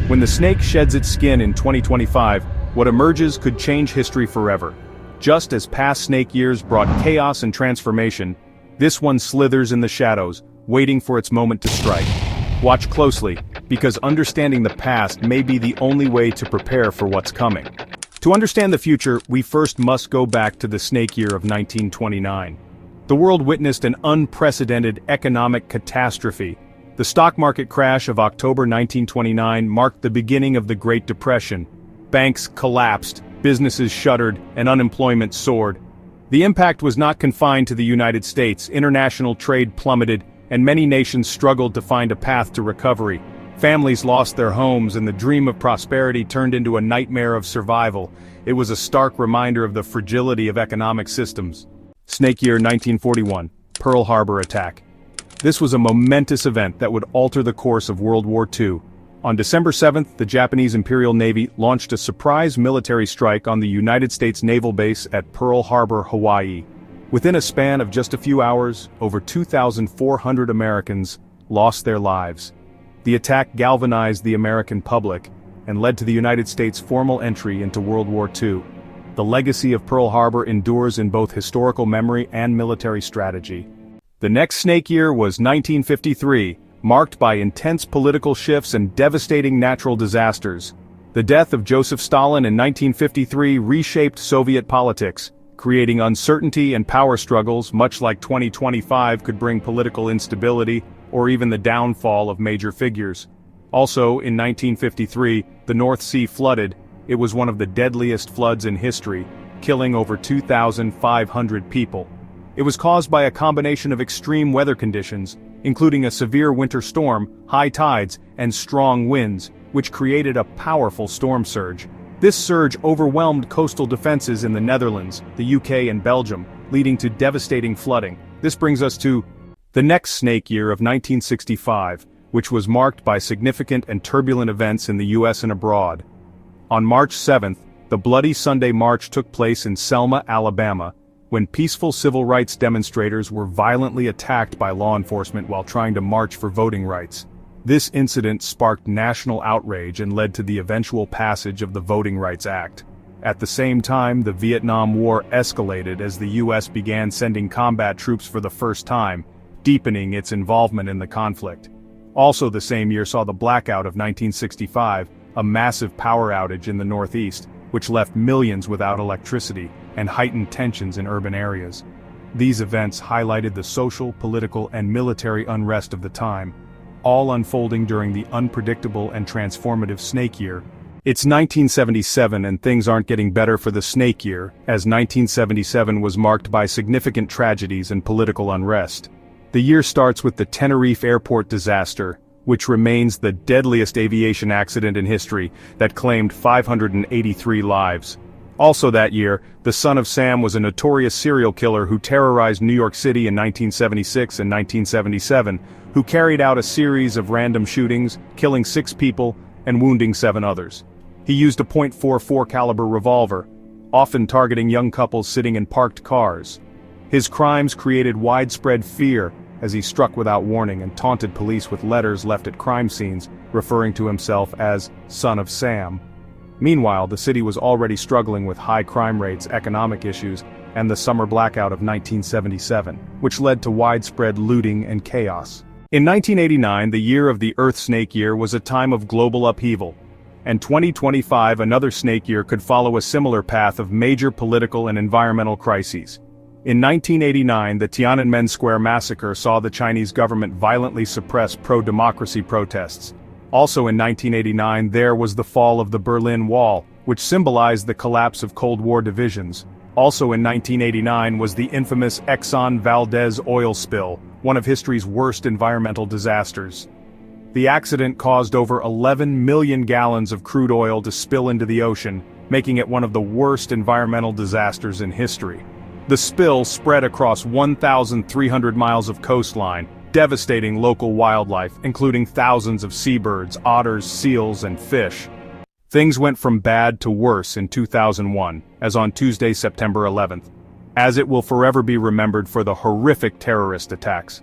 When the snake sheds its skin in 2025, what emerges could change history forever. Just as past snake years brought chaos and transformation, this one slithers in the shadows, waiting for its moment to strike. Watch closely, because understanding the past may be the only way to prepare for what's coming. To understand the future, we first must go back to the snake year of 1929. The world witnessed an unprecedented economic catastrophe. The stock market crash of October 1929 marked the beginning of the Great Depression. Banks collapsed, businesses shuttered, and unemployment soared. The impact was not confined to the United States. International trade plummeted, and many nations struggled to find a path to recovery. Families lost their homes, and the dream of prosperity turned into a nightmare of survival. It was a stark reminder of the fragility of economic systems. Snake Year 1941, Pearl Harbor attack. This was a momentous event that would alter the course of World War II. On December 7th, the Japanese Imperial Navy launched a surprise military strike on the United States Naval Base at Pearl Harbor, Hawaii. Within a span of just a few hours, over 2,400 Americans lost their lives. The attack galvanized the American public and led to the United States' formal entry into World War II. The legacy of Pearl Harbor endures in both historical memory and military strategy. The next snake year was 1953, marked by intense political shifts and devastating natural disasters. The death of Joseph Stalin in 1953 reshaped Soviet politics, creating uncertainty and power struggles. Much like 2025 could bring political instability or even the downfall of major figures. Also, in 1953, the North Sea flooded. It was one of the deadliest floods in history, killing over 2,500 people. It was caused by a combination of extreme weather conditions, including a severe winter storm, high tides, and strong winds, which created a powerful storm surge. This surge overwhelmed coastal defenses in the Netherlands, the UK, and Belgium, leading to devastating flooding. This brings us to the next snake year of 1965, which was marked by significant and turbulent events in the US and abroad. On March 7th, the Bloody Sunday March took place in Selma, Alabama, when peaceful civil rights demonstrators were violently attacked by law enforcement while trying to march for voting rights. This incident sparked national outrage and led to the eventual passage of the Voting Rights Act. At the same time, the Vietnam War escalated as the U.S. began sending combat troops for the first time, deepening its involvement in the conflict. Also the same year saw the blackout of 1965, a massive power outage in the Northeast, which left millions without electricity and heightened tensions in urban areas. These events highlighted the social, political, and military unrest of the time, all unfolding during the unpredictable and transformative snake year. It's 1977 and things aren't getting better for the snake year, as 1977 was marked by significant tragedies and political unrest. The year starts with the Tenerife airport disaster, which remains the deadliest aviation accident in history that claimed 583 lives. Also that year, the son of Sam was a notorious serial killer who terrorized New York City in 1976 and 1977, who carried out a series of random shootings, killing 6 people and wounding 7 others. He used a .44 caliber revolver, often targeting young couples sitting in parked cars. His crimes created widespread fear as he struck without warning and taunted police with letters left at crime scenes, referring to himself as Son of Sam. Meanwhile, the city was already struggling with high crime rates, economic issues, and the summer blackout of 1977, which led to widespread looting and chaos. In 1989, the year of the Earth Snake Year, was a time of global upheaval, and 2025, another snake year, could follow a similar path of major political and environmental crises. In 1989, the Tiananmen Square massacre saw the Chinese government violently suppress pro-democracy protests. Also in 1989, there was the fall of the Berlin Wall, which symbolized the collapse of Cold War divisions. Also in 1989 was the infamous Exxon Valdez oil spill, one of history's worst environmental disasters. The accident caused over 11 million gallons of crude oil to spill into the ocean, making it one of the worst environmental disasters in history. The spill spread across 1,300 miles of coastline, devastating local wildlife, including thousands of seabirds, otters, seals, and fish. Things went from bad to worse in 2001, as on Tuesday, September 11th, as it will forever be remembered for the horrific terrorist attacks.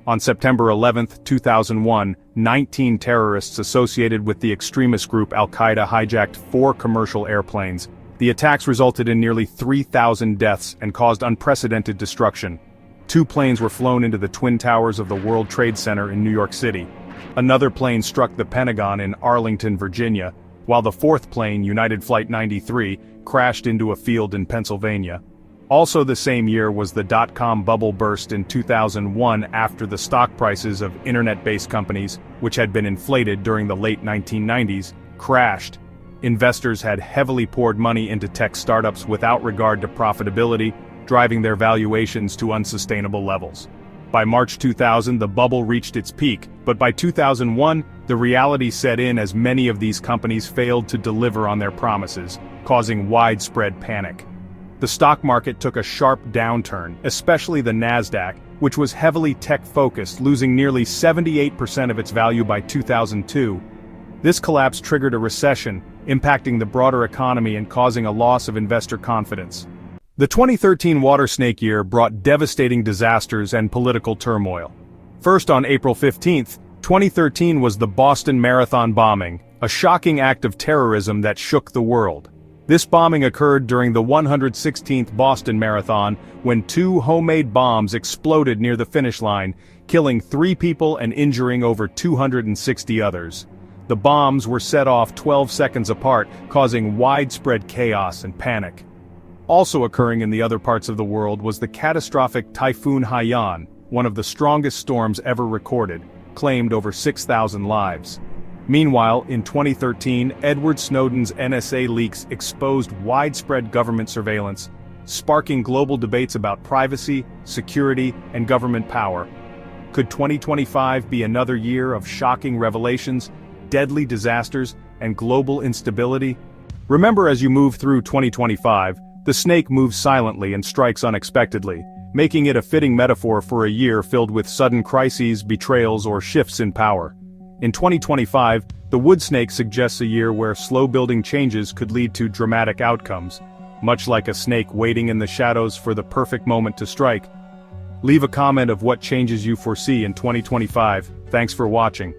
On September 11, 2001, 19 terrorists associated with the extremist group Al-Qaeda hijacked 4 commercial airplanes. The attacks resulted in nearly 3,000 deaths and caused unprecedented destruction. 2 planes were flown into the Twin Towers of the World Trade Center in New York City. Another plane struck the Pentagon in Arlington, Virginia, while the 4th plane, United Flight 93, crashed into a field in Pennsylvania. Also the same year was the dot-com bubble burst in 2001 after the stock prices of internet-based companies, which had been inflated during the late 1990s, crashed. Investors had heavily poured money into tech startups without regard to profitability, driving their valuations to unsustainable levels. By March 2000, the bubble reached its peak, but by 2001, the reality set in as many of these companies failed to deliver on their promises, causing widespread panic. The stock market took a sharp downturn, especially the Nasdaq, which was heavily tech-focused, losing nearly 78% of its value by 2002. This collapse triggered a recession, impacting the broader economy and causing a loss of investor confidence. The 2013 water snake year brought devastating disasters and political turmoil. First, on April 15, 2013 was the Boston Marathon bombing, a shocking act of terrorism that shook the world. This bombing occurred during the 116th Boston Marathon when 2 homemade bombs exploded near the finish line, killing 3 people and injuring over 260 others. The bombs were set off 12 seconds apart, causing widespread chaos and panic. Also occurring in the other parts of the world was the catastrophic Typhoon Haiyan, one of the strongest storms ever recorded, claimed over 6,000 lives. Meanwhile, in 2013, Edward Snowden's NSA leaks exposed widespread government surveillance, sparking global debates about privacy, security, and government power. Could 2025 be another year of shocking revelations, deadly disasters, and global instability? Remember, as you move through 2025, the snake moves silently and strikes unexpectedly, making it a fitting metaphor for a year filled with sudden crises, betrayals, or shifts in power. In 2025, the wood snake suggests a year where slow-building changes could lead to dramatic outcomes, much like a snake waiting in the shadows for the perfect moment to strike. Leave a comment of what changes you foresee in 2025. Thanks for watching.